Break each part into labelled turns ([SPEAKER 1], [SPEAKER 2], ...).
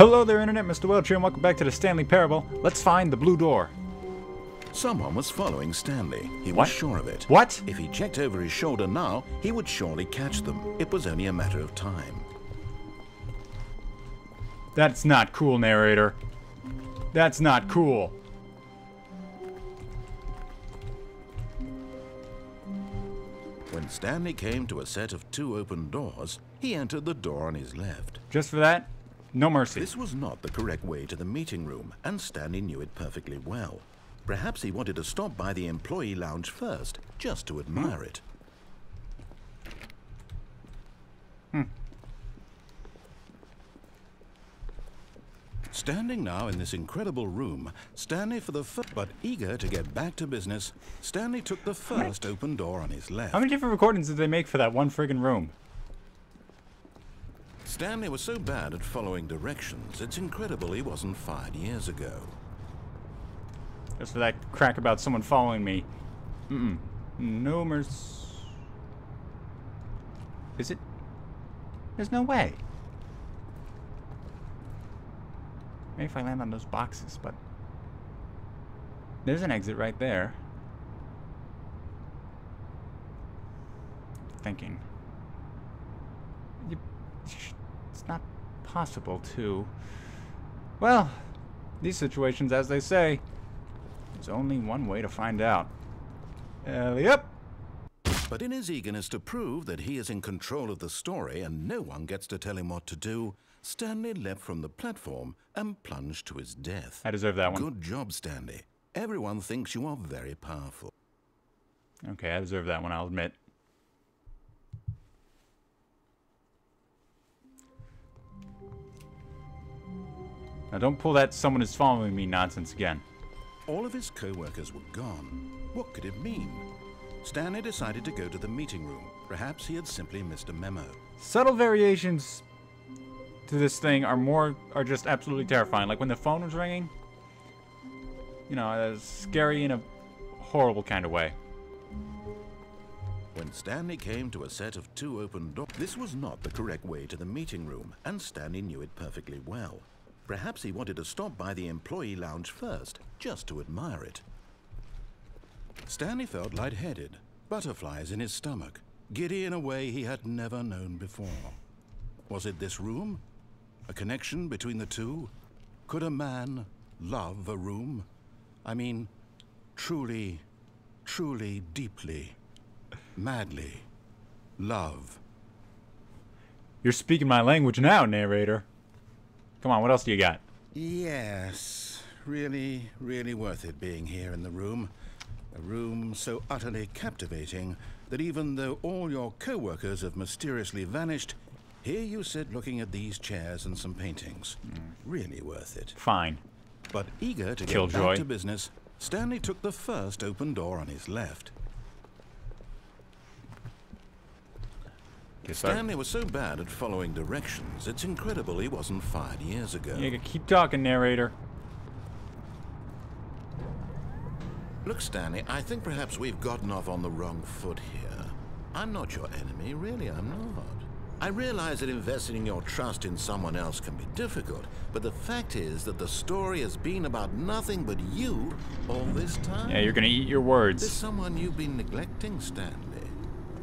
[SPEAKER 1] Hello there, Internet. Mr. Welch here, and welcome back to the Stanley Parable. Let's find the blue door.
[SPEAKER 2] Someone was following Stanley. He
[SPEAKER 1] What?
[SPEAKER 2] was sure of it.
[SPEAKER 1] What?
[SPEAKER 2] If he checked over his shoulder now, he would surely catch them. It was only a matter of time.
[SPEAKER 1] That's not cool, narrator. That's not cool.
[SPEAKER 2] When Stanley came to a set of 2 open doors, he entered the door on his left.
[SPEAKER 1] Just for that, no mercy.
[SPEAKER 2] This was not the correct way to the meeting room, and Stanley knew it perfectly well. Perhaps he wanted to stop by the employee lounge first, just to admire it. Standing now in this incredible room, Stanley for the first, but eager to get back to business, Stanley took the first open door on his left.
[SPEAKER 1] How many different recordings did they make for that one friggin' room?
[SPEAKER 2] Stanley was so bad at following directions, it's incredible he wasn't fired years ago.
[SPEAKER 1] Just for that crack about someone following me. No mercy. Is it? There's no way. Maybe if I land on those boxes, but... There's an exit right there. Thinking. It's not possible to... Well, these situations, as they say, there's only one way to find out. Yep.
[SPEAKER 2] But in his eagerness to prove that he is in control of the story and no one gets to tell him what to do, Stanley leapt from the platform and plunged to his death.
[SPEAKER 1] I deserve that one.
[SPEAKER 2] Good job, Stanley. Everyone thinks you are very powerful.
[SPEAKER 1] Okay, I deserve that one, I'll admit. Now don't pull that someone is following me nonsense again.
[SPEAKER 2] All of his co-workers were gone. What could it mean? Stanley decided to go to the meeting room. Perhaps he had simply missed a memo.
[SPEAKER 1] Subtle variations to this thing are just absolutely terrifying. Like when the phone was ringing, you know, scary in a horrible kind of way.
[SPEAKER 2] When Stanley came to a set of 2 open doors, this was not the correct way to the meeting room, and Stanley knew it perfectly well. Perhaps he wanted to stop by the employee lounge first, just to admire it. Stanley felt lightheaded, butterflies in his stomach, giddy in a way he had never known before. Was it this room? A connection between the two? Could a man love a room? I mean, truly, truly, deeply, madly love.
[SPEAKER 1] You're speaking my language now, narrator. Come on, what else do you got?
[SPEAKER 2] Yes, really, really worth it being here in the room. A room so utterly captivating that even though all your co-workers have mysteriously vanished, here you sit looking at these chairs and some paintings. Really worth it.
[SPEAKER 1] Fine.
[SPEAKER 2] But eager to get
[SPEAKER 1] Killjoy.
[SPEAKER 2] back to business, Stanley took the first open door on his left. Stanley was so bad at following directions, it's incredible he wasn't fired years ago.
[SPEAKER 1] Yeah, keep talking, narrator.
[SPEAKER 2] Look, Stanley, I think perhaps we've gotten off on the wrong foot here. I'm not your enemy, really, I'm not. I realize that investing your trust in someone else can be difficult, but the fact is that the story has been about nothing but you all this time.
[SPEAKER 1] Yeah, you're gonna eat your
[SPEAKER 2] There's
[SPEAKER 1] words.
[SPEAKER 2] someone you've been neglecting, Stanley.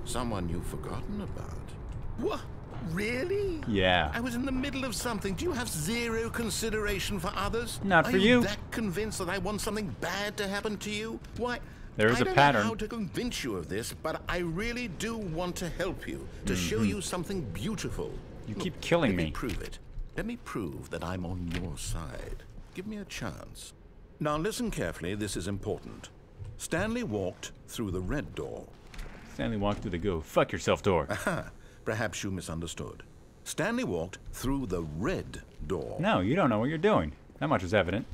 [SPEAKER 2] Someone you've forgotten about. What? Really?
[SPEAKER 1] Yeah.
[SPEAKER 2] I was in the middle of something. Do you have zero consideration for others?
[SPEAKER 1] Not for
[SPEAKER 2] Are
[SPEAKER 1] you.
[SPEAKER 2] you that convinced that I want something bad to happen to you? Why?
[SPEAKER 1] There is
[SPEAKER 2] I
[SPEAKER 1] a
[SPEAKER 2] don't
[SPEAKER 1] pattern.
[SPEAKER 2] know how to convince you of this, but I really do want to help you, to show you something beautiful.
[SPEAKER 1] You
[SPEAKER 2] Look,
[SPEAKER 1] keep killing
[SPEAKER 2] let
[SPEAKER 1] me.
[SPEAKER 2] me prove it. Let me prove that I'm on your side. Give me a chance. Now listen carefully, this is important. Stanley walked through the red door.
[SPEAKER 1] Stanley walked through the go fuck yourself door.
[SPEAKER 2] Perhaps you misunderstood. Stanley walked through the red door.
[SPEAKER 1] No, you don't know what you're doing. That much is evident.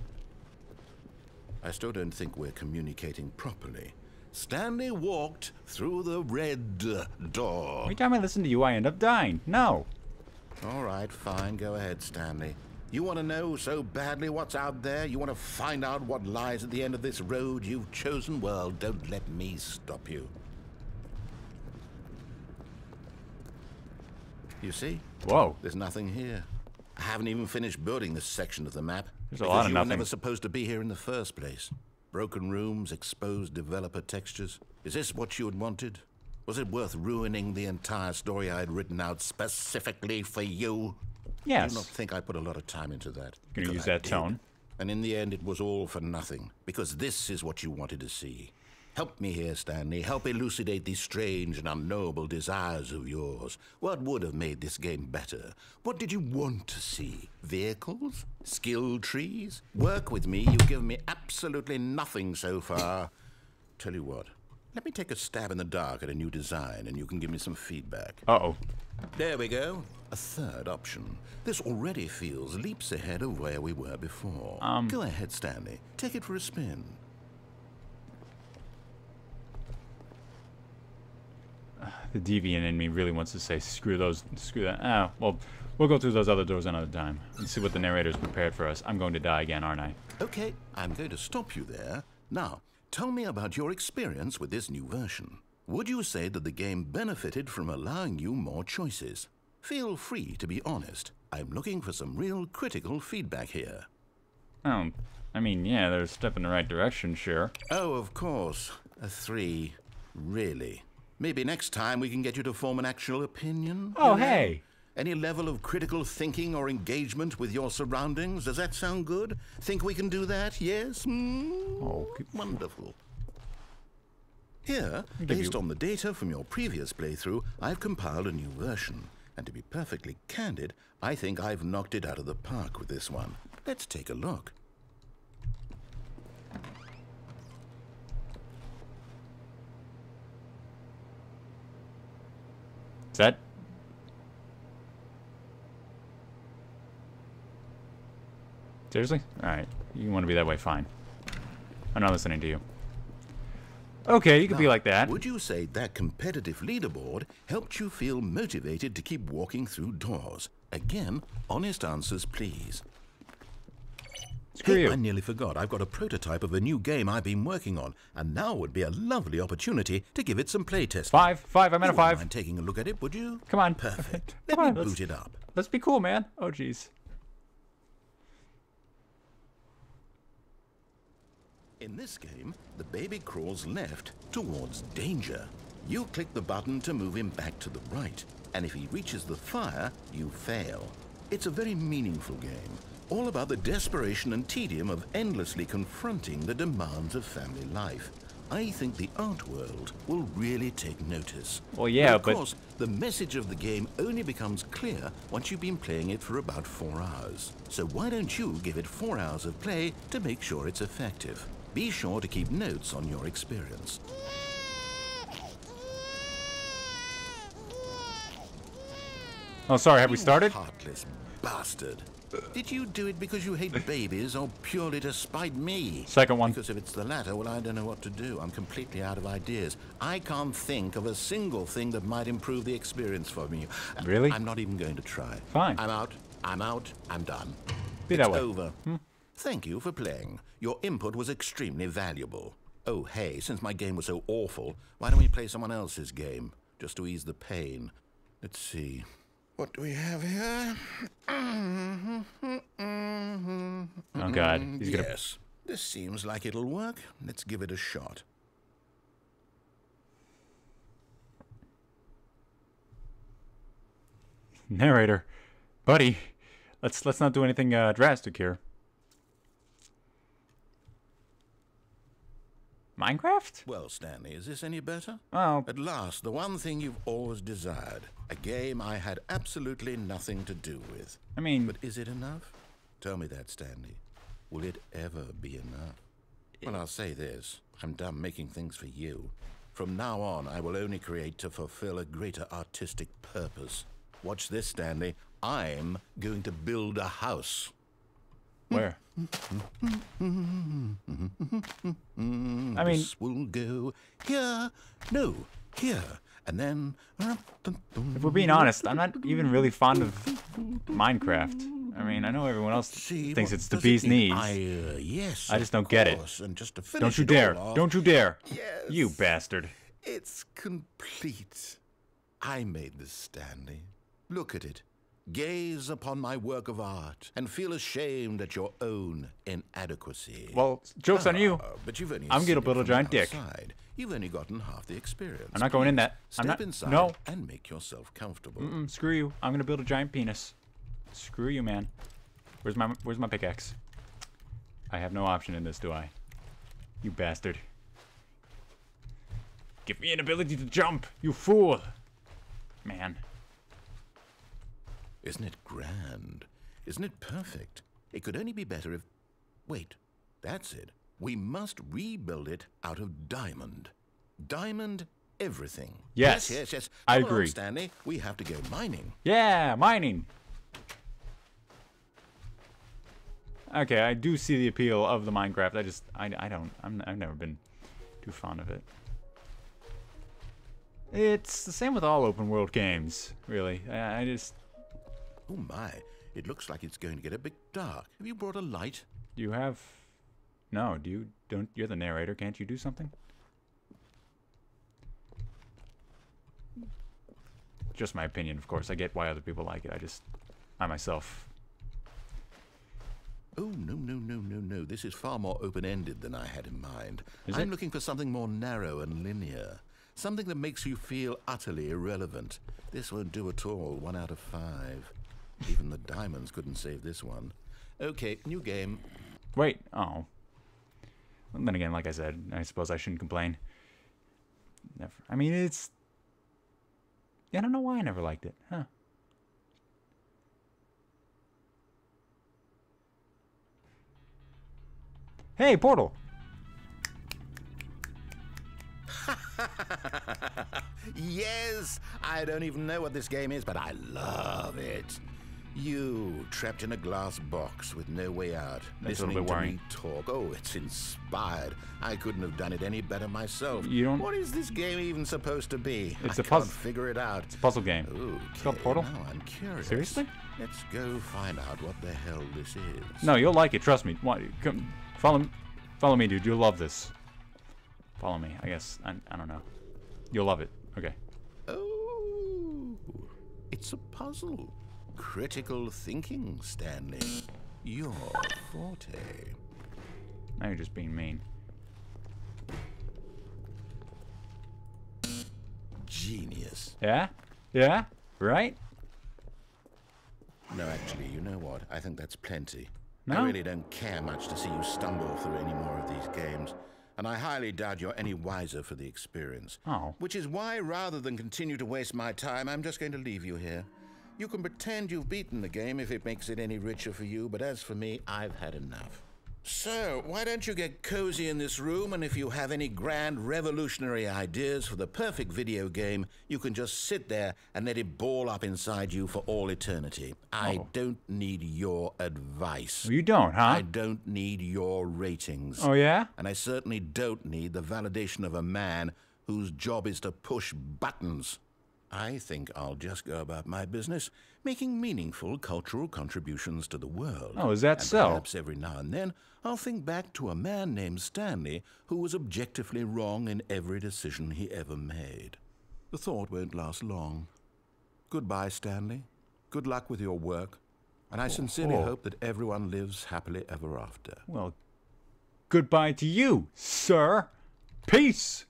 [SPEAKER 2] I still don't think we're communicating properly. Stanley walked through the red door.
[SPEAKER 1] Every time I listen to you, I end up dying. No.
[SPEAKER 2] All right, fine. Go ahead, Stanley. You want to know so badly what's out there? You want to find out what lies at the end of this road you've chosen? Well, don't let me stop you. You see?
[SPEAKER 1] Whoa.
[SPEAKER 2] There's nothing here. I haven't even finished building this section of the map.
[SPEAKER 1] There's a lot of
[SPEAKER 2] you were
[SPEAKER 1] nothing.
[SPEAKER 2] never supposed to be here in the first place. Broken rooms, exposed developer textures. Is this what you had wanted? Was it worth ruining the entire story I had written out specifically for you?
[SPEAKER 1] Yes.
[SPEAKER 2] I do not think I put a lot of time into that.
[SPEAKER 1] You're gonna use
[SPEAKER 2] Because I
[SPEAKER 1] that
[SPEAKER 2] did.
[SPEAKER 1] tone.
[SPEAKER 2] And in the end, it was all for nothing. Because this is what you wanted to see. Help me here, Stanley. Help elucidate these strange and unknowable desires of yours. What would have made this game better? What did you want to see? Vehicles? Skill trees? Work with me. You've given me absolutely nothing so far. Tell you what. Let me take a stab in the dark at a new design, and you can give me some feedback.
[SPEAKER 1] Uh-oh.
[SPEAKER 2] There we go. A third option. This already feels leaps ahead of where we were before. Go ahead, Stanley. Take it for a spin.
[SPEAKER 1] The deviant in me really wants to say, screw that. Ah, well, we'll go through those other doors another time and see what the narrator's prepared for us. I'm going to die again, aren't I?
[SPEAKER 2] Okay, I'm going to stop you there. Now, tell me about your experience with this new version. Would you say that the game benefited from allowing you more choices? Feel free to be honest. I'm looking for some real critical feedback here.
[SPEAKER 1] Oh, I mean, yeah, they're a step in the right direction, sure.
[SPEAKER 2] Oh, of course. A 3. Really? Maybe next time we can get you to form an actual opinion?
[SPEAKER 1] Oh,
[SPEAKER 2] you know?
[SPEAKER 1] hey!
[SPEAKER 2] Any level of critical thinking or engagement with your surroundings? Does that sound good? Think we can do that? Yes?
[SPEAKER 1] Oh,
[SPEAKER 2] wonderful. Here, based on the data from your previous playthrough, I've compiled a new version. And to be perfectly candid, I think I've knocked it out of the park with this one. Let's take a look.
[SPEAKER 1] Is that... Seriously? Alright. You want to be that way, fine. I'm not listening to you. Okay, you could be like that.
[SPEAKER 2] Would you say that competitive leaderboard helped you feel motivated to keep walking through doors? Again, honest answers, please.
[SPEAKER 1] Screw you.
[SPEAKER 2] I nearly forgot. I've got a prototype of a new game I've been working on, and now would be a lovely opportunity to give it some playtesting.
[SPEAKER 1] 5. I'm at a 5.
[SPEAKER 2] Mind taking a look at it, would you?
[SPEAKER 1] Come on.
[SPEAKER 2] Perfect.
[SPEAKER 1] Come
[SPEAKER 2] Let
[SPEAKER 1] on,
[SPEAKER 2] me boot it up.
[SPEAKER 1] Let's be cool, man. Oh, jeez.
[SPEAKER 2] In this game, the baby crawls left towards danger. You click the button to move him back to the right, and if he reaches the fire, you fail. It's a very meaningful game, all about the desperation and tedium of endlessly confronting the demands of family life. I think the art world will really take notice.
[SPEAKER 1] Well, yeah,
[SPEAKER 2] but of course, the message of the game only becomes clear once you've been playing it for about 4 hours. So why don't you give it 4 hours of play to make sure it's effective? Be sure to keep notes on your experience.
[SPEAKER 1] Oh, sorry, have we started?
[SPEAKER 2] Heartless bastard. Did you do it because you hate babies or purely to spite me?
[SPEAKER 1] Second one.
[SPEAKER 2] Because if it's the latter, well, I don't know what to do. I'm completely out of ideas. I can't think of a single thing that might improve the experience for me.
[SPEAKER 1] Really?
[SPEAKER 2] I'm not even going to try.
[SPEAKER 1] Fine.
[SPEAKER 2] I'm out. I'm done.
[SPEAKER 1] Be that
[SPEAKER 2] It's
[SPEAKER 1] way.
[SPEAKER 2] over. Thank you for playing. Your input was extremely valuable. Oh, hey, since my game was so awful, why don't we play someone else's game? Just to ease the pain. Let's see. What do we have here?
[SPEAKER 1] Oh, God. He's gonna...
[SPEAKER 2] Yes, this seems like it'll work. Let's give it a shot.
[SPEAKER 1] Narrator. Buddy. Let's not do anything drastic here. Minecraft?
[SPEAKER 2] Well, Stanley, is this any better?
[SPEAKER 1] Oh.
[SPEAKER 2] At last, the one thing you've always desired. A game I had absolutely nothing to do with.
[SPEAKER 1] I mean...
[SPEAKER 2] But is it enough? Tell me that, Stanley. Will it ever be enough? Well, I'll say this. I'm done making things for you. From now on, I will only create to fulfill a greater artistic purpose. Watch this, Stanley. I'm going to build a house.
[SPEAKER 1] Where? I mean...
[SPEAKER 2] This will go here. No, here. And then...
[SPEAKER 1] If we're being honest, I'm not even really fond of Minecraft. I mean, I know everyone else thinks it's the bee's knees.
[SPEAKER 2] Yes,
[SPEAKER 1] I just don't get it.
[SPEAKER 2] And just to finish
[SPEAKER 1] Don't you dare.
[SPEAKER 2] off,
[SPEAKER 1] Don't you dare.
[SPEAKER 2] Yes.
[SPEAKER 1] You bastard.
[SPEAKER 2] It's complete. I made this, Stanley. Look at it. Gaze upon my work of art and feel ashamed at your own inadequacy.
[SPEAKER 1] Well, joke's on you.
[SPEAKER 2] But you've only
[SPEAKER 1] I'm gonna build a giant dick.
[SPEAKER 2] You've only gotten half the experience.
[SPEAKER 1] I'm not going in that.
[SPEAKER 2] Step inside
[SPEAKER 1] No.
[SPEAKER 2] and make yourself comfortable.
[SPEAKER 1] Screw you. I'm gonna build a giant penis. Screw you, man. Where's my pickaxe? I have no option in this, do I? You bastard. Give me an ability to jump, you fool! Man.
[SPEAKER 2] Isn't it grand? Isn't it perfect? It could only be better if... Wait, that's it. We must rebuild it out of diamond. Diamond everything.
[SPEAKER 1] Yes.
[SPEAKER 2] Yes.
[SPEAKER 1] I
[SPEAKER 2] Come
[SPEAKER 1] agree.
[SPEAKER 2] on, Stanley. We have to go mining.
[SPEAKER 1] Yeah, mining. Okay, I do see the appeal of the Minecraft. I've never been too fond of it. It's the same with all open world games, really. I just...
[SPEAKER 2] Oh my, it looks like it's going to get a bit dark. Have you brought a light?
[SPEAKER 1] Do you have... No, you're the narrator, can't you do something? Just my opinion, of course. I get why other people like it. I myself...
[SPEAKER 2] Oh, no. This is far more open-ended than I had in mind. I'm looking for something more narrow and linear. Something that makes you feel utterly irrelevant. This won't do at all. 1 out of 5. Even the diamonds couldn't save this one. Okay, new game.
[SPEAKER 1] Wait, oh. And then again, like I said, I suppose I shouldn't complain. Never. I mean, it's... I don't know why I never liked it, huh? Hey, portal!
[SPEAKER 2] Yes! I don't even know what this game is, but I love it. You, trapped in a glass box with no way out,
[SPEAKER 1] That's a little
[SPEAKER 2] listening
[SPEAKER 1] bit
[SPEAKER 2] to
[SPEAKER 1] worrying.
[SPEAKER 2] me talk. Oh, it's inspired. I couldn't have done it any better myself.
[SPEAKER 1] You don't...
[SPEAKER 2] What is this game even supposed to be?
[SPEAKER 1] It's
[SPEAKER 2] I
[SPEAKER 1] a
[SPEAKER 2] can't
[SPEAKER 1] puzzle.
[SPEAKER 2] figure it out.
[SPEAKER 1] It's a puzzle game.
[SPEAKER 2] Okay,
[SPEAKER 1] It's called Portal?
[SPEAKER 2] now I'm curious.
[SPEAKER 1] Seriously?
[SPEAKER 2] Let's go find out what the hell this is.
[SPEAKER 1] No, you'll like it, trust me. Come, follow me, dude. You'll love this. Follow me, I guess. I don't know. You'll love it. Okay.
[SPEAKER 2] Oh, it's a puzzle. Critical thinking, Stanley. Your forte.
[SPEAKER 1] Now you're just being mean.
[SPEAKER 2] Genius.
[SPEAKER 1] Yeah? Yeah? Right?
[SPEAKER 2] No, actually, you know what? I think that's plenty.
[SPEAKER 1] No?
[SPEAKER 2] I really don't care much to see you stumble through any more of these games. And I highly doubt you're any wiser for the experience.
[SPEAKER 1] Oh.
[SPEAKER 2] Which is why, rather than continue to waste my time, I'm just going to leave you here. You can pretend you've beaten the game if it makes it any richer for you, but as for me, I've had enough. So, why don't you get cozy in this room, and if you have any grand revolutionary ideas for the perfect video game, you can just sit there and let it ball up inside you for all eternity. I don't need your advice.
[SPEAKER 1] Well, you don't, huh?
[SPEAKER 2] I don't need your ratings.
[SPEAKER 1] Oh, yeah?
[SPEAKER 2] And I certainly don't need the validation of a man whose job is to push buttons. I think I'll just go about my business, making meaningful cultural contributions to the world.
[SPEAKER 1] Oh, is that
[SPEAKER 2] and
[SPEAKER 1] so?
[SPEAKER 2] Perhaps every now and then I'll think back to a man named Stanley who was objectively wrong in every decision he ever made. The thought won't last long. Goodbye, Stanley. Good luck with your work. And I sincerely hope that everyone lives happily ever after.
[SPEAKER 1] Well, goodbye to you, sir. Peace.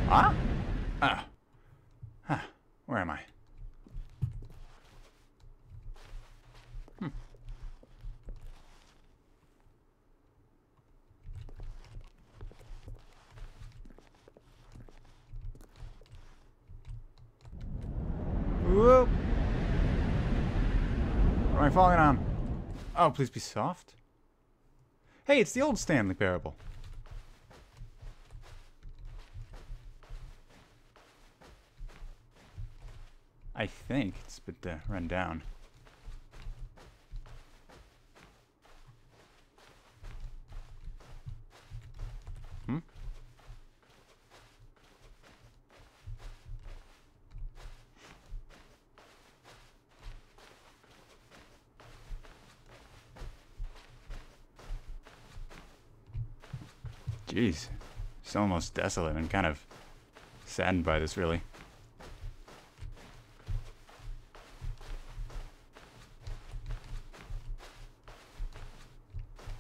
[SPEAKER 1] Huh? Where am I? Whoop. What am I falling on? Oh, please be soft. Hey, it's the old Stanley parable. I think it's a bit run down. Jeez, it's almost desolate and kind of saddened by this, really.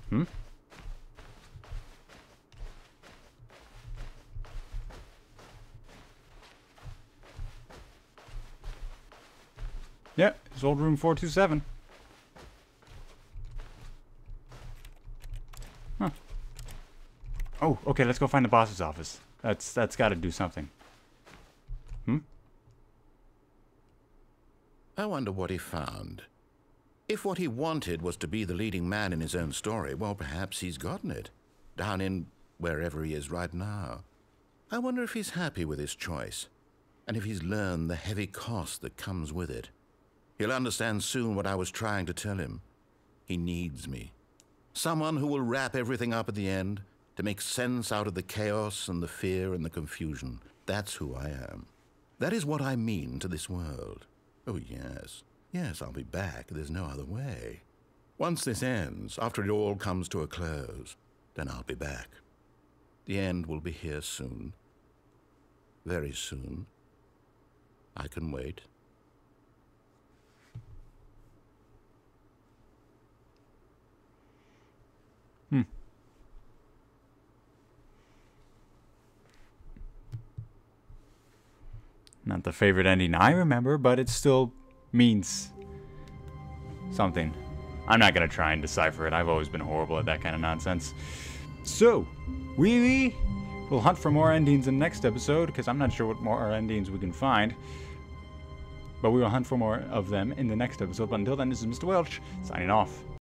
[SPEAKER 1] Hmm? Yeah, it's old room 427. Huh. Oh, okay, let's go find the boss's office. That's got to do something. Hmm?
[SPEAKER 2] I wonder what he found. If what he wanted was to be the leading man in his own story, well, perhaps he's gotten it. Down in wherever he is right now. I wonder if he's happy with his choice, and if he's learned the heavy cost that comes with it. He'll understand soon what I was trying to tell him. He needs me. Someone who will wrap everything up at the end, to make sense out of the chaos and the fear and the confusion. That's who I am. That is what I mean to this world. Oh, yes. Yes, I'll be back. There's no other way. Once this ends, after it all comes to a close, then I'll be back. The end will be here soon. Very soon. I can wait.
[SPEAKER 1] Not the favorite ending I remember, but it still means something. I'm not going to try and decipher it. I've always been horrible at that kind of nonsense. So, we will hunt for more endings in the next episode, because I'm not sure what more endings we can find. But we will hunt for more of them in the next episode. But until then, this is Mr. Welch, signing off.